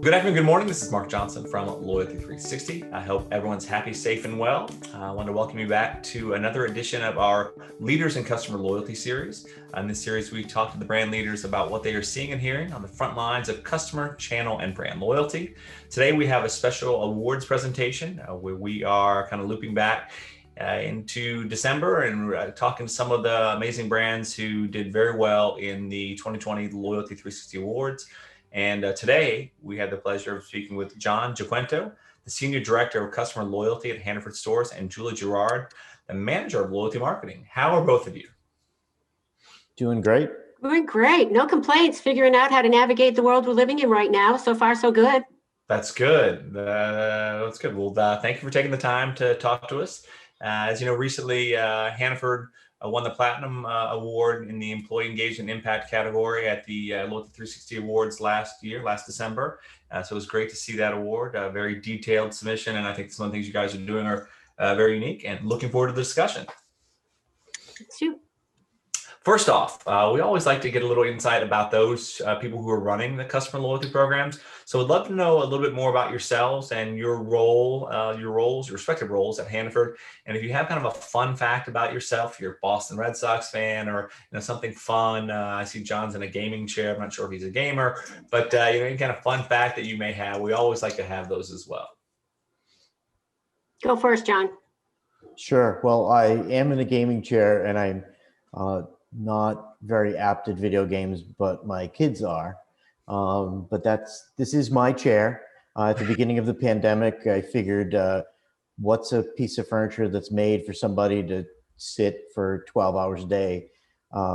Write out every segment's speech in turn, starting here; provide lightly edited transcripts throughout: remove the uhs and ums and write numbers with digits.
Good afternoon, good morning. This is Mark Johnson from Loyalty 360. I hope everyone's happy, safe, and well. I want to welcome you back to another edition of our Leaders in Customer Loyalty series. In this series, we talk to the brand leaders about what they are seeing and hearing on the front lines of customer, channel, and brand loyalty. Today, we have a special awards presentation where we are kind of looping back into December and talking to some of the amazing brands who did very well in the 2020 Loyalty 360 Awards. And today, we had the pleasure of speaking with Giaquinto, the Senior Director of Customer Loyalty at Hannaford Stores, and Julie Girard, the Manager of Loyalty Marketing. How are both of you? Doing great. Doing great. No complaints. Figuring out how to navigate the world we're living in right now. So far, so good. That's good. That's good. Well, thank you for taking the time to talk to us. As you know, recently, Hannaford won the Platinum Award in the Employee Engagement Impact category at the Loyalty 360 Awards last December. So it was great to see that award, a very detailed submission. And I think some of the things you guys are doing are very unique, and looking forward to the discussion. Shoot. First off, we always like to get a little insight about those people who are running the customer loyalty programs. So we'd love to know a little bit more about yourselves and your respective roles at Hannaford. And if you have kind of a fun fact about yourself, you're a Boston Red Sox fan, or something fun. I see John's in a gaming chair. I'm not sure if he's a gamer, but any kind of fun fact that you may have. We always like to have those as well. Go first, John. Sure. Well, I am in a gaming chair, and I'm not very apt at video games, but my kids are. But this is my chair. At the beginning of the pandemic, I figured what's a piece of furniture that's made for somebody to sit for 12 hours a day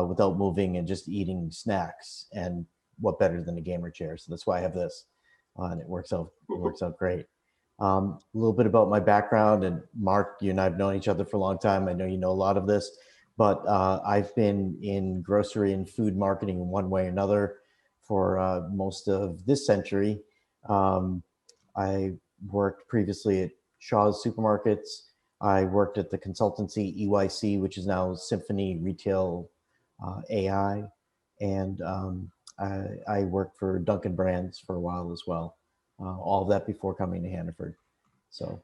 without moving and just eating snacks, and what better than a gamer chair? So that's why I have this, and it works out great. A little bit about my background, and Mark, you and I have known each other for a long time. I know you know a lot of this. But I've been in grocery and food marketing in one way or another for most of this century. I worked previously at Shaw's Supermarkets. I worked at the consultancy EYC, which is now Symphony Retail AI. And I worked for Dunkin' Brands for a while as well. All of that before coming to Hannaford. So.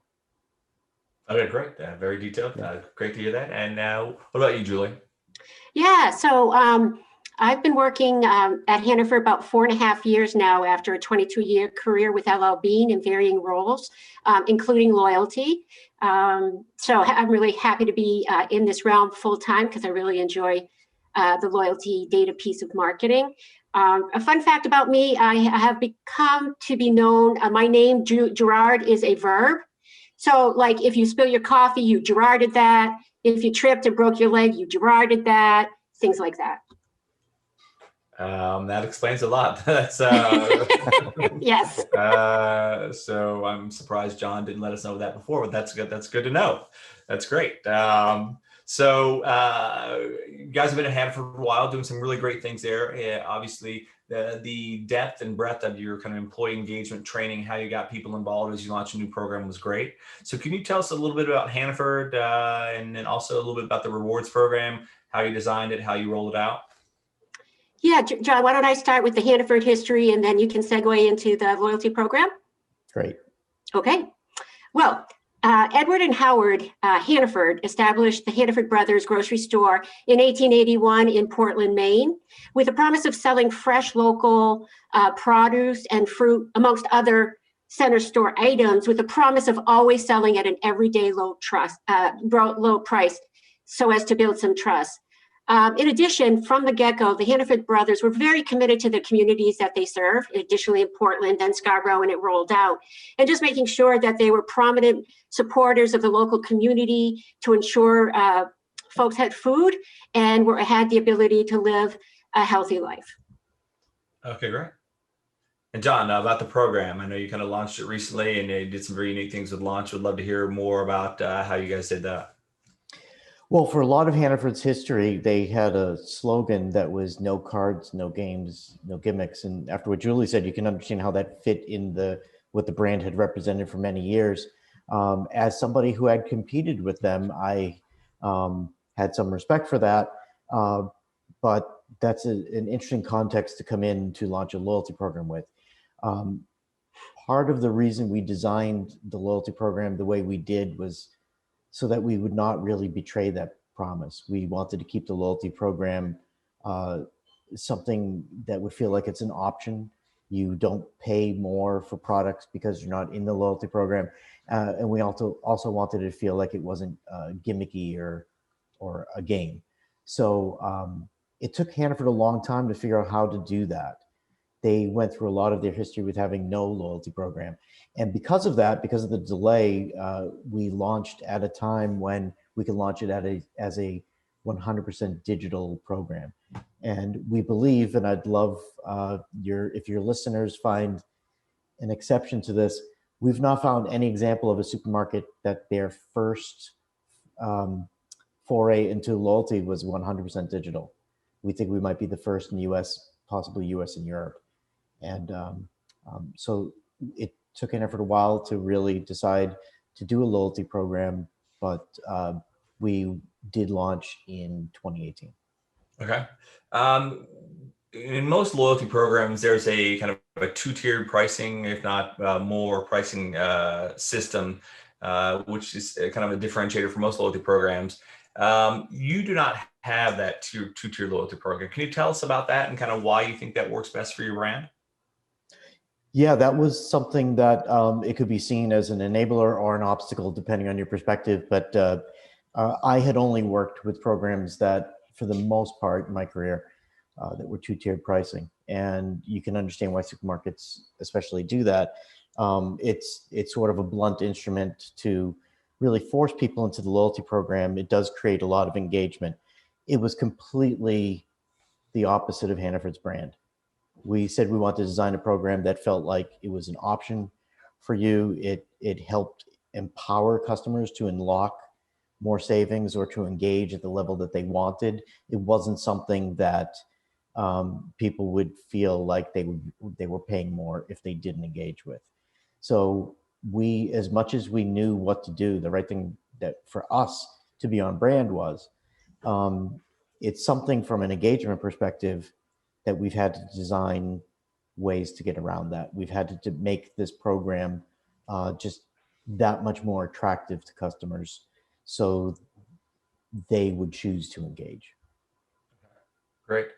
Okay, great. Very detailed. Great to hear that. And what about you, Julie? Yeah, so I've been working at Hannaford about 4.5 years now, after a 22-year career with LL Bean in varying roles, including loyalty. So I'm really happy to be in this realm full time, because I really enjoy the loyalty data piece of marketing. A fun fact about me, I have become to be known, my name, Girard, is a verb. So like if you spill your coffee, you Girarded that. If you tripped and broke your leg, you Girarded that. Things like that. That explains a lot. That's yes. So I'm surprised John didn't let us know that before, but that's good. That's good to know. That's great. So you guys have been at Hannaford for a while, doing some really great things there. Obviously, the depth and breadth of your kind of employee engagement training, how you got people involved as you launched a new program, was great. So can you tell us a little bit about Hannaford, and then also a little bit about the rewards program, how you designed it, how you rolled it out? Yeah, John, why don't I start with the Hannaford history, and then you can segue into the loyalty program? Great. Okay. Well, Edward and Howard Hannaford established the Hannaford Brothers grocery store in 1881 in Portland, Maine, with a promise of selling fresh local produce and fruit, amongst other center store items, with a promise of always selling at an everyday low price, so as to build some trust. In addition, from the get-go, the Hannaford brothers were very committed to the communities that they serve, additionally in Portland, then Scarborough, and it rolled out. And just making sure that they were prominent supporters of the local community to ensure folks had food and had the ability to live a healthy life. Okay, great. And John, about the program, I know you kind of launched it recently, and you did some very unique things with launch. Would love to hear more about how you guys did that. Well, for a lot of Hannaford's history, they had a slogan that was no cards, no games, no gimmicks. And after what Julie said, you can understand how that fit in what the brand had represented for many years. As somebody who had competed with them, I had some respect for that. But that's an interesting context to come in to launch a loyalty program with. Part of the reason we designed the loyalty program the way we did was so that we would not really betray that promise. We wanted to keep the loyalty program something that would feel like it's an option. You don't pay more for products because you're not in the loyalty program. And we also wanted it to feel like it wasn't gimmicky or a game. So it took Hannaford a long time to figure out how to do that. They went through a lot of their history with having no loyalty program. And because of that, because of the delay, we launched at a time when we could launch it as a 100% digital program. And we believe, and I'd love if your listeners find an exception to this, we've not found any example of a supermarket that their first foray into loyalty was 100% digital. We think we might be the first in the US, possibly US and Europe. And so it took Hannaford a while to really decide to do a loyalty program, but we did launch in 2018. Okay. In most loyalty programs, there's a kind of a two-tiered pricing, if not more pricing system, which is kind of a differentiator for most loyalty programs. You do not have that two-tier loyalty program. Can you tell us about that and kind of why you think that works best for your brand? Yeah, that was something that it could be seen as an enabler or an obstacle, depending on your perspective. But I had only worked with programs that, for the most part in my career, that were two-tiered pricing. And you can understand why supermarkets especially do that. It's sort of a blunt instrument to really force people into the loyalty program. It does create a lot of engagement. It was completely the opposite of Hannaford's brand. We said we wanted to design a program that felt like it was an option for you. It helped empower customers to unlock more savings or to engage at the level that they wanted. It wasn't something that people would feel like they were paying more if they didn't engage with. So we, as much as we knew what to do, the right thing that for us to be on brand was, it's something from an engagement perspective that we've had to design ways to get around that. We've had to make this program just that much more attractive to customers so they would choose to engage. Great.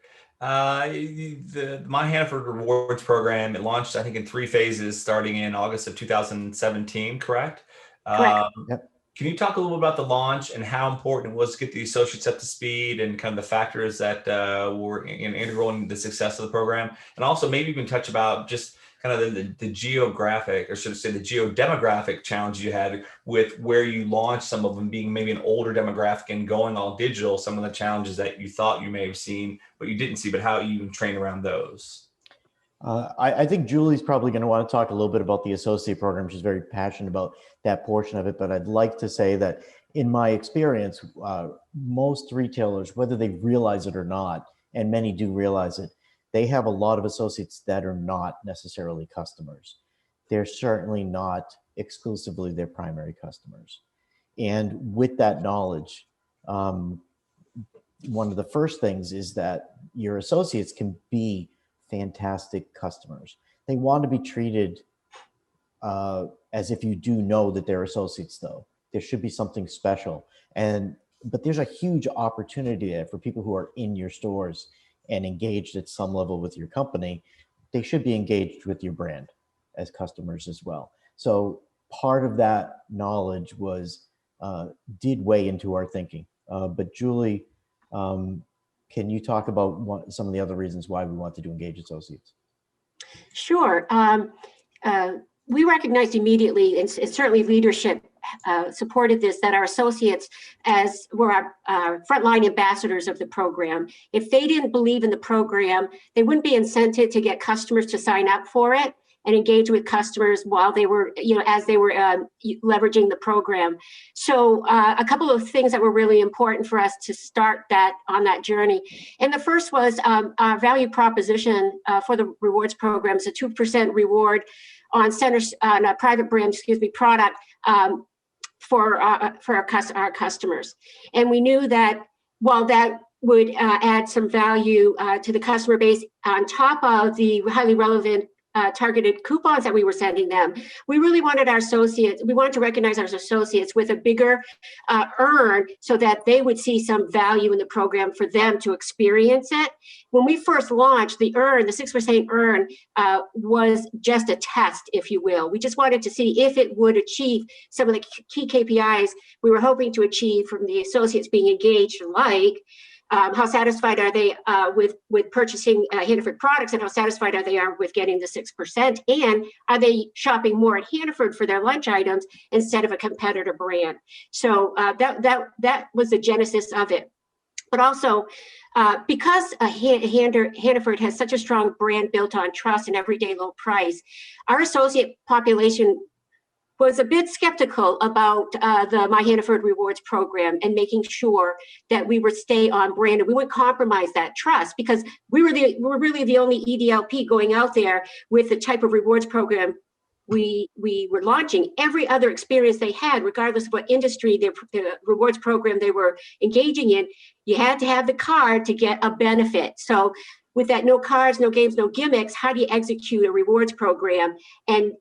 The MyHanford Rewards program, it launched, I think, in 3 phases starting in August of 2017, correct? Correct. Yep. Can you talk a little bit about the launch and how important it was to get the associates up to speed and kind of the factors that were integral in the success of the program? And also maybe even touch about just kind of the geographic, or should I say the geodemographic challenge you had with where you launched, some of them being maybe an older demographic and going all digital, some of the challenges that you thought you may have seen, but you didn't see, but how you even train around those. I think Julie's probably going to want to talk a little bit about the associate program. She's very passionate about that portion of it, but I'd like to say that in my experience, most retailers, whether they realize it or not, and many do realize it, they have a lot of associates that are not necessarily customers. They're certainly not exclusively their primary customers. And with that knowledge, one of the first things is that your associates can be fantastic customers. They want to be treated as if you do know that they're associates, though. There should be something special. But there's a huge opportunity there for people who are in your stores and engaged at some level with your company. They should be engaged with your brand as customers as well. So part of that knowledge did weigh into our thinking. But Julie, can you talk about some of the other reasons why we wanted to engage associates? Sure. We recognized immediately, and certainly leadership supported this, that our associates were our frontline ambassadors of the program. If they didn't believe in the program, they wouldn't be incented to get customers to sign up for it and engage with customers while they were, as they were leveraging the program. So a couple of things that were really important for us to start on that journey. And the first was our value proposition for the rewards program is a 2% reward on a private brand, product for our customers. And we knew that while that would add some value to the customer base on top of the highly relevant targeted coupons that we were sending them. We really wanted our associates, we wanted to recognize our associates with a bigger earn so that they would see some value in the program for them to experience it. When we first launched, the 6% earn was just a test, if you will. We just wanted to see if it would achieve some of the key KPIs we were hoping to achieve from the associates being engaged, like how satisfied are they with purchasing Hannaford products, and how satisfied are they with getting the 6%, and are they shopping more at Hannaford for their lunch items instead of a competitor brand? So that was the genesis of it. But also, because Hannaford has such a strong brand built on trust and everyday low price, our associate population was a bit skeptical about the MyHanford Rewards program and making sure that we would stay on brand and we wouldn't compromise that trust, because we were really the only EDLP going out there with the type of rewards program we were launching. Every other experience they had, regardless of what industry the rewards program they were engaging in, you had to have the card to get a benefit. So with that, no cards, no games, no gimmicks, how do you execute a rewards program and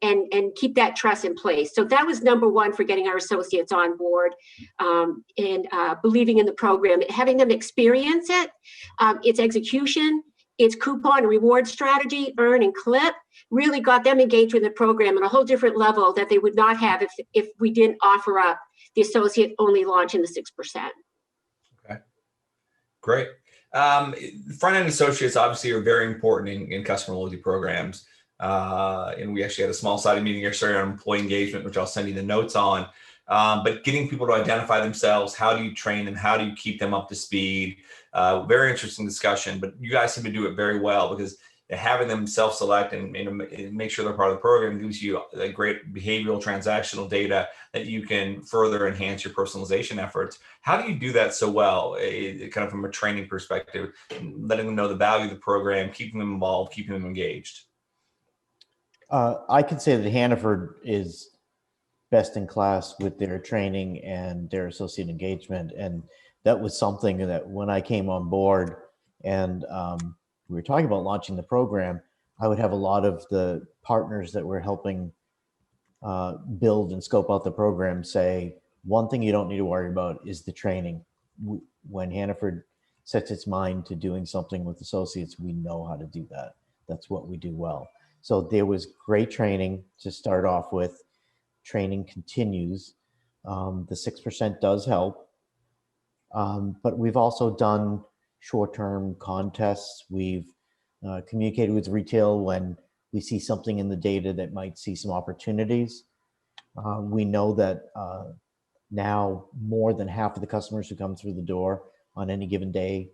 keep that trust in place? So that was number one for getting our associates on board and believing in the program, having them experience it, its execution, its coupon and reward strategy, earn and clip, really got them engaged with the program at a whole different level that they would not have if we didn't offer up the associate only launch in the 6%. Okay, great. Front-end associates obviously are very important in customer loyalty programs. And we actually had a small sided meeting yesterday on employee engagement, which I'll send you the notes on. But getting people to identify themselves, how do you train them? How do you keep them up to speed? Very interesting discussion, but you guys seem to do it very well, because having them self-select and make sure they're part of the program gives you a great behavioral transactional data that you can further enhance your personalization efforts. How do you do that so well, kind of from a training perspective, letting them know the value of the program, keeping them involved, keeping them engaged? I could say that Hannaford is best in class with their training and their associate engagement. And that was something that when I came on board and we were talking about launching the program, I would have a lot of the partners that were helping build and scope out the program say, one thing you don't need to worry about is the training. When Hannaford sets its mind to doing something with associates, we know how to do that. That's what we do well. So there was great training to start off with. Training continues. The 6% does help. But we've also done short-term contests. We've communicated with retail when we see something in the data that might see some opportunities. We know that now more than half of the customers who come through the door on any given day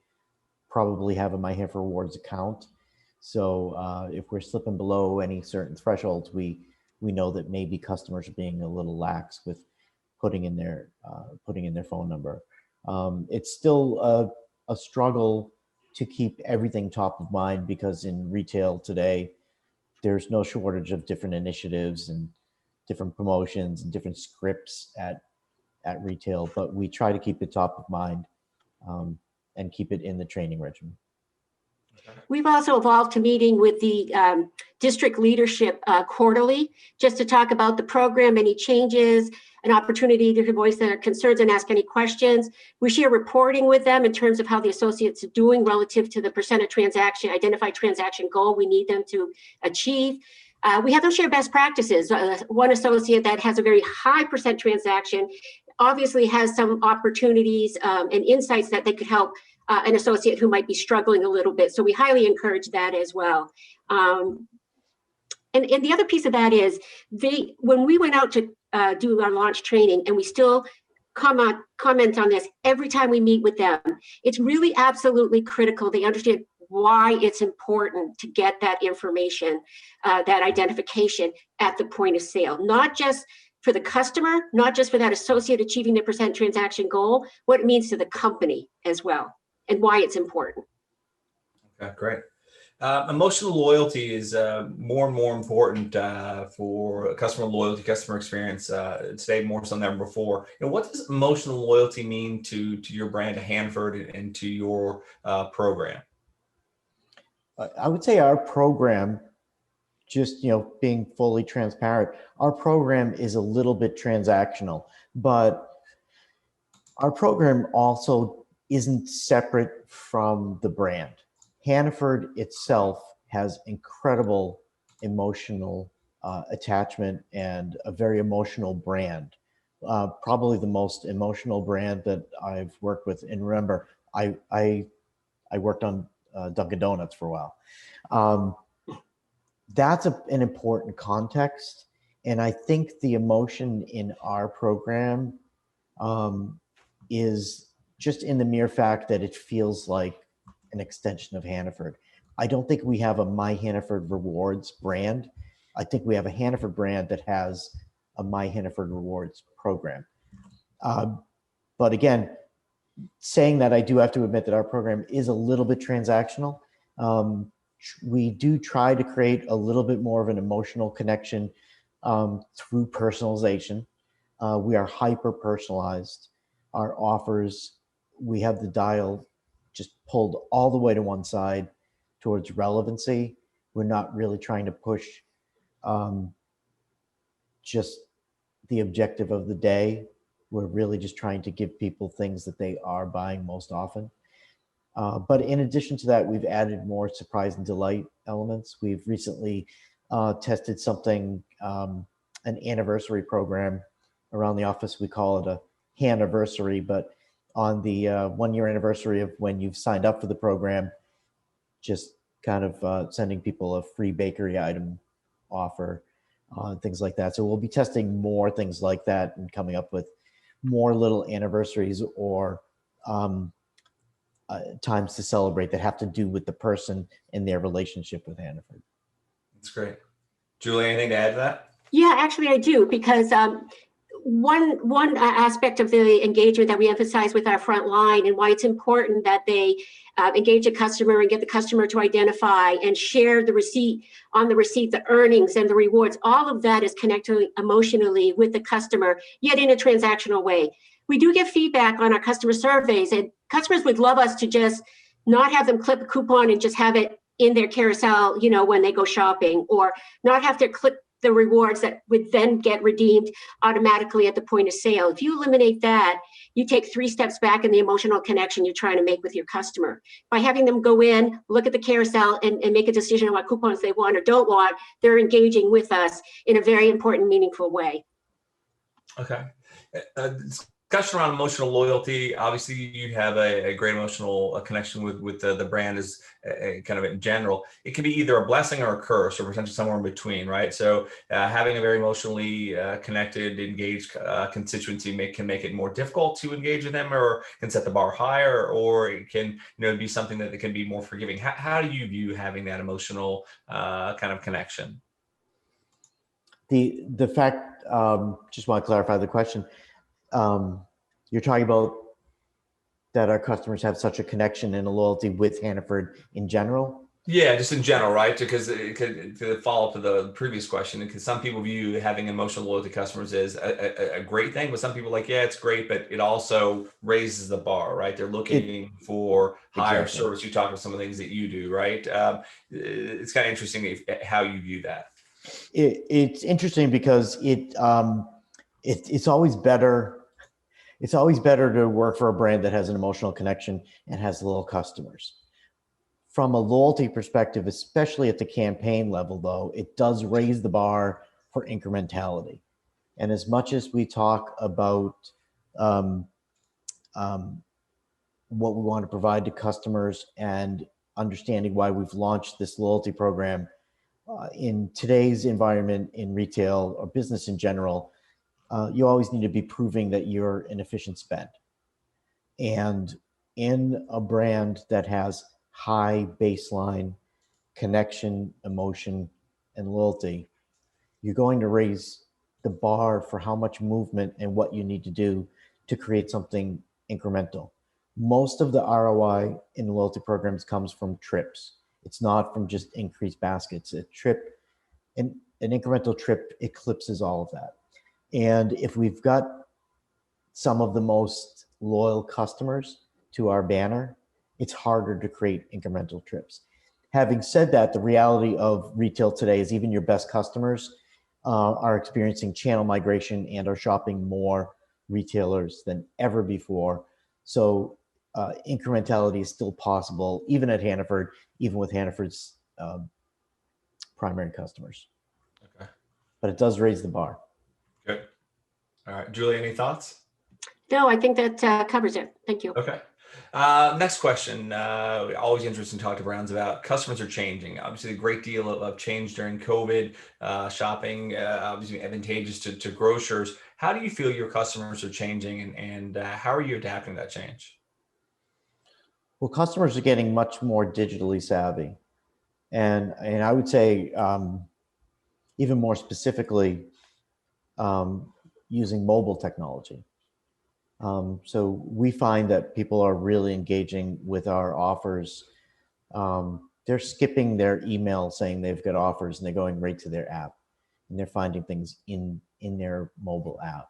probably have a MyHanford Rewards account. So if we're slipping below any certain thresholds, we know that maybe customers are being a little lax with putting in their phone number. It's still a struggle to keep everything top of mind, because in retail today, there's no shortage of different initiatives and different promotions and different scripts at retail, but we try to keep it top of mind and keep it in the training regimen. We've also evolved to meeting with the district leadership quarterly, just to talk about the program, any changes, an opportunity to voice their concerns and ask any questions. We share reporting with them in terms of how the associates are doing relative to the percent of transaction, identified transaction goal we need them to achieve. We have them share best practices. One associate that has a very high percent transaction obviously has some opportunities and insights that they could help an associate who might be struggling a little bit. So we highly encourage that as well. And the other piece of that is when we went out to do our launch training, and we still comment on this every time we meet with them, it's really absolutely critical they understand why it's important to get that information, that identification at the point of sale, not just for the customer, not just for that associate achieving their percent transaction goal, what it means to the company as well, and why it's important. Okay, great. Emotional loyalty is more and more important for customer loyalty, customer experience today more so than ever before. What does emotional loyalty mean to your brand, to Hannaford, and to your program? I would say our program, just being fully transparent, our program is a little bit transactional, but our program also isn't separate from the brand. Hannaford itself has incredible emotional attachment and a very emotional brand. Probably the most emotional brand that I've worked with. And remember, I worked on Dunkin' Donuts for a while. That's an important context. And I think the emotion in our program is just in the mere fact that it feels like an extension of Hannaford. I don't think we have a MyHanford Rewards brand. I think we have a Hannaford brand that has a MyHanford Rewards program. But again, saying that, I do have to admit that our program is a little bit transactional. We do try to create a little bit more of an emotional connection through personalization. We are hyper personalized. Our offers, we have the dial just pulled all the way to one side towards relevancy. We're not really trying to push just the objective of the day. We're really just trying to give people things that they are buying most often. But in addition to that, we've added more surprise and delight elements. We've recently tested something, an anniversary program around the office. We call it a Hannahversary, but on the 1-year anniversary of when you've signed up for the program, just kind of sending people a free bakery item offer, things like that. So we'll be testing more things like that and coming up with more little anniversaries or times to celebrate that have to do with the person and their relationship with Hannaford. That's great. Julie, anything to add to that? Yeah, actually I do, because one aspect of the engagement that we emphasize with our front line, and why it's important that they engage a customer and get the customer to identify and share the receipt, on the receipt, the earnings and the rewards, all of that is connected emotionally with the customer, yet in a transactional way. We do get feedback on our customer surveys, and customers would love us to just not have them clip a coupon and just have it in their carousel, when they go shopping, or not have to click the rewards that would then get redeemed automatically at the point of sale. If you eliminate that, you take 3 steps back in the emotional connection you're trying to make with your customer. By having them go in, look at the carousel, and make a decision on what coupons they want or don't want, they're engaging with us in a very important, meaningful way. Okay. Discussion around emotional loyalty. Obviously, you have a great emotional connection with the brand as kind of in general. It can be either a blessing or a curse, or potentially somewhere in between, right? So having a very emotionally connected, engaged constituency can make it more difficult to engage with them, or can set the bar higher, or it can be something that can be more forgiving. How do you view having that emotional kind of connection? The fact, just want to clarify the question. You're talking about that our customers have such a connection and a loyalty with Hannaford in general? Yeah, just in general, right? Because it could, to follow up to the previous question, because some people view having emotional loyalty customers as a great thing, but some people are like, yeah, it's great, but it also raises the bar, right? They're looking for higher service. You talk about some of the things that you do, right? It's kind of interesting how you view that. It's interesting because it's always better. It's always better to work for a brand that has an emotional connection and has loyal customers. From a loyalty perspective, especially at the campaign level, though, it does raise the bar for incrementality. And as much as we talk about what we want to provide to customers and understanding why we've launched this loyalty program, in today's environment in retail or business in general, you always need to be proving that you're an efficient spend. And in a brand that has high baseline connection, emotion, and loyalty, you're going to raise the bar for how much movement and what you need to do to create something incremental. Most of the ROI in loyalty programs comes from trips. It's not from just increased baskets. A trip, an incremental trip eclipses all of that. And if we've got some of the most loyal customers to our banner, it's harder to create incremental trips. Having said that, the reality of retail today is even your best customers are experiencing channel migration and are shopping more retailers than ever before. So incrementality is still possible, even at Hannaford, even with Hannaford's primary customers. Okay. But it does raise the bar. Good. All right, Julie, any thoughts? No, I think that covers it. Thank you. Okay. Next question. Always interesting to talk to brands about. Customers are changing. Obviously, a great deal of change during COVID. Shopping, obviously, advantageous to grocers. How do you feel your customers are changing, and how are you adapting to that change? Well, customers are getting much more digitally savvy, and I would say even more specifically using mobile technology. So we find that people are really engaging with our offers. They're skipping their email saying they've got offers, and they're going right to their app, and they're finding things in their mobile app.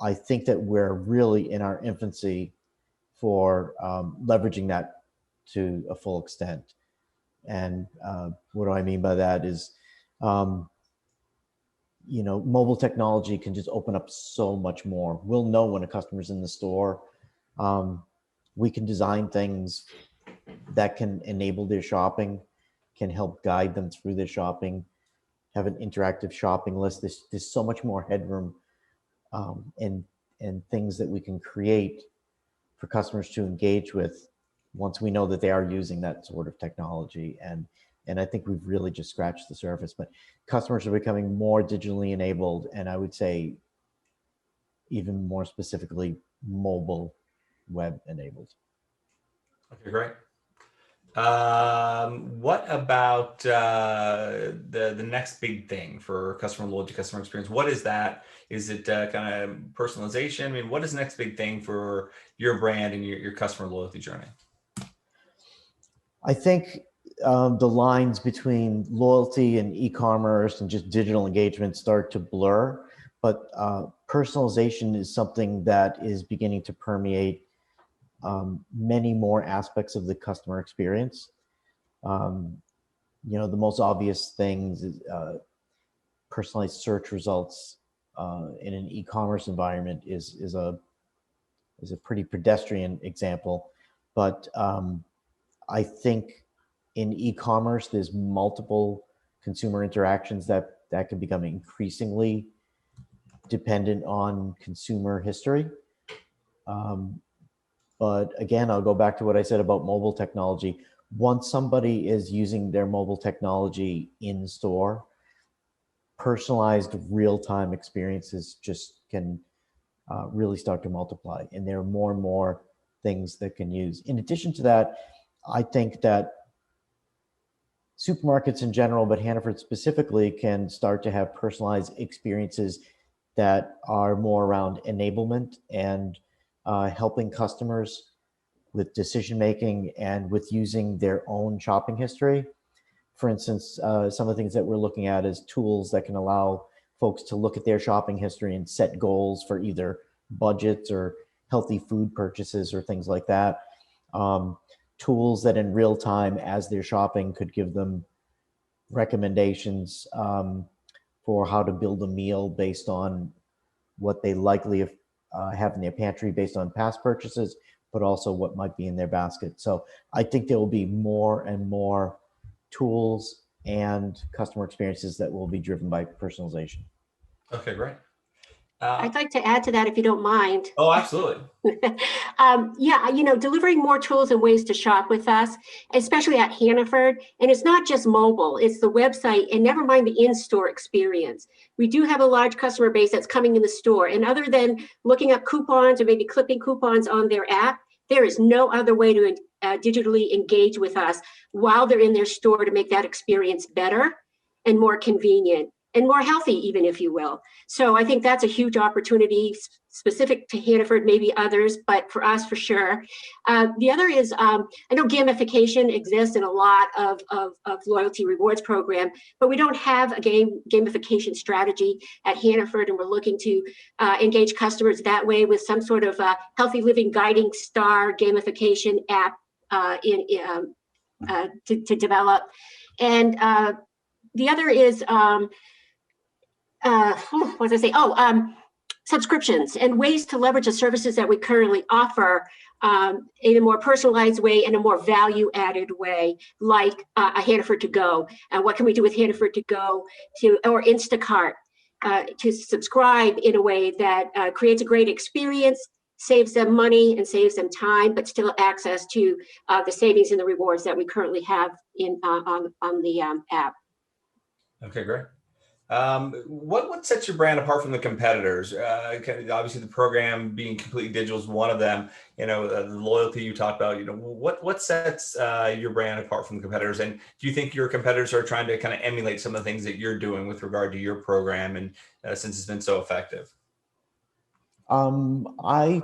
I think that we're really in our infancy for leveraging that to a full extent. And what do I mean by that is, mobile technology can just open up so much more. We'll know when a customer's in the store. We can design things that can enable their shopping, can help guide them through their shopping, have an interactive shopping list. There's so much more headroom and things that we can create for customers to engage with once we know that they are using that sort of technology. And I think we've really just scratched the surface, but customers are becoming more digitally enabled, and I would say even more specifically, mobile web enabled. Okay, great. What about the next big thing for customer loyalty, customer experience? What is that? Is it kind of personalization? I mean, what is the next big thing for your brand and your customer loyalty journey? I think the lines between loyalty and e-commerce and just digital engagement start to blur, but personalization is something that is beginning to permeate many more aspects of the customer experience. The most obvious things is personalized search results in an e-commerce environment is a pretty pedestrian example, but I think in e-commerce there's multiple consumer interactions that can become increasingly dependent on consumer history. But again, I'll go back to what I said about mobile technology. Once somebody is using their mobile technology in store, personalized real-time experiences just can really start to multiply. And there are more and more things that can use. In addition to that, I think that supermarkets in general, but Hannaford specifically, can start to have personalized experiences that are more around enablement and helping customers with decision making and with using their own shopping history. For instance, some of the things that we're looking at is tools that can allow folks to look at their shopping history and set goals for either budgets or healthy food purchases or things like that. Tools that in real time, as they're shopping, could give them recommendations for how to build a meal based on what they likely have in their pantry based on past purchases, but also what might be in their basket. So I think there will be more and more tools and customer experiences that will be driven by personalization. Okay, great. I'd like to add to that, if you don't mind. Oh, absolutely. Yeah, delivering more tools and ways to shop with us, especially at Hannaford. And it's not just mobile, it's the website, and never mind the in-store experience. We do have a large customer base that's coming in the store. And other than looking up coupons or maybe clipping coupons on their app, there is no other way to digitally engage with us while they're in their store to make that experience better and more convenient. and more healthy, even, if you will. So I think that's a huge opportunity specific to Hannaford, maybe others, but for us, for sure. The other is, I know gamification exists in a lot of loyalty rewards program, but we don't have a gamification strategy at Hannaford, and we're looking to engage customers that way with some sort of healthy living guiding star gamification app to develop. And the other is, what was I say? Subscriptions and ways to leverage the services that we currently offer in a more personalized way and a more value-added way, like a Hannaford to go. What can we do with Hannaford to go or Instacart to subscribe in a way that creates a great experience, saves them money and saves them time, but still access to the savings and the rewards that we currently have on the app. Okay, great. What sets your brand apart from the competitors? Obviously, the program being completely digital is one of them. The loyalty you talked about. What sets your brand apart from the competitors? And do you think your competitors are trying to kind of emulate some of the things that you're doing with regard to your program, and since it's been so effective? I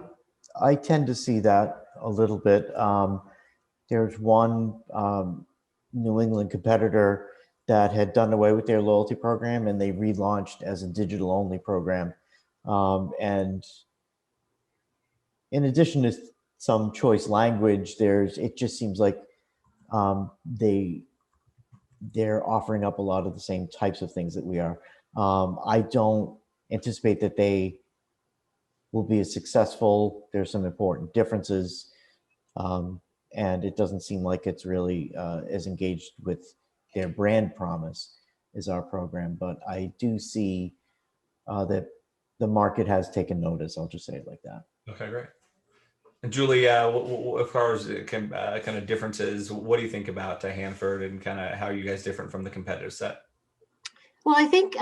tend to see that a little bit. There's one New England competitor that had done away with their loyalty program, and they relaunched as a digital only program. And in addition to some choice language, it just seems like they're offering up a lot of the same types of things that we are. I don't anticipate that they will be as successful. There's some important differences, and it doesn't seem like it's really as engaged with their brand promise as our program. But I do see that the market has taken notice. I'll just say it like that. Okay, great. And Julie, as far as kind of differences, what do you think about Hannaford and kind of how are you guys different from the competitive set? Well, I think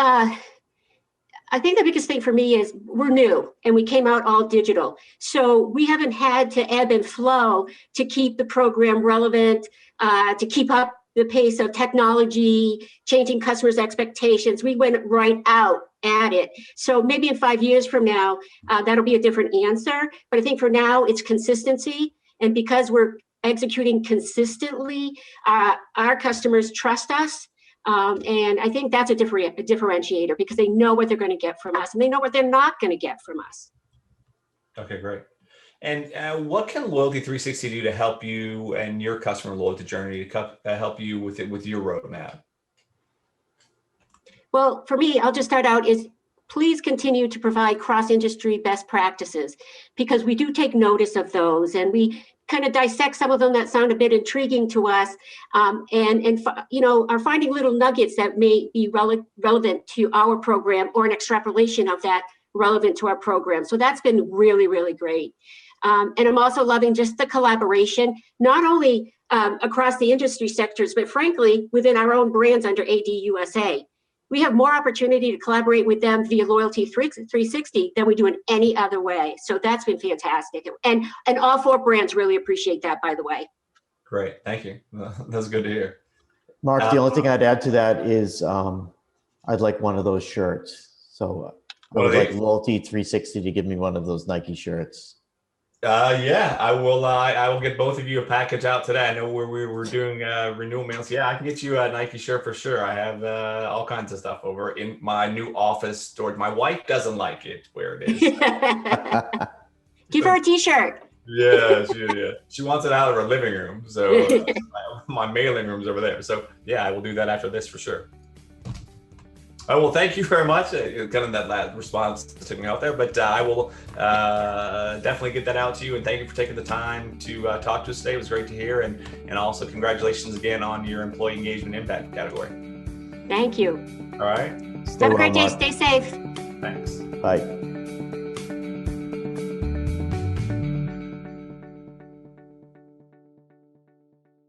the biggest thing for me is we're new and we came out all digital. So we haven't had to ebb and flow to keep the program relevant, to keep up the pace of technology, changing customers' expectations. We went right out at it. So maybe in 5 years from now, that'll be a different answer. But I think for now, it's consistency. And because we're executing consistently, our customers trust us. And I think that's a differentiator because they know what they're going to get from us and they know what they're not going to get from us. Okay, great. And what can Loyalty 360 do to help you and your customer loyalty journey, to help you with your roadmap? Well, for me, I'll just start out is please continue to provide cross-industry best practices because we do take notice of those and we kind of dissect some of them that sound a bit intriguing to us, and are finding little nuggets that may be relevant to our program or an extrapolation of that relevant to our program. So that's been really, really great. And I'm also loving just the collaboration, not only across the industry sectors, but frankly, within our own brands under ADUSA. We have more opportunity to collaborate with them via Loyalty 360 than we do in any other way. So that's been fantastic. And all four brands really appreciate that, by the way. Great, thank you. That's good to hear. Mark, the only thing I'd add to that is I'd like one of those shirts. So I would like Loyalty 360 to give me one of those Nike shirts. Yeah, I will get both of you a package out today. I know we were doing renewal mails. Yeah, I can get you a Nike shirt for sure. I have all kinds of stuff over in my new office storage. My wife doesn't like it where it is. Give her a t-shirt. Yeah, she wants it out of her living room. So my mailing room's over there. So yeah, I will do that after this for sure. Oh, well, thank you very much. Kind of that last response took me out there, but I will definitely get that out to you. And thank you for taking the time to talk to us today. It was great to hear. And also congratulations again on your employee engagement impact category. Thank you. All right. Have a great day. Stay safe. Thanks. Bye.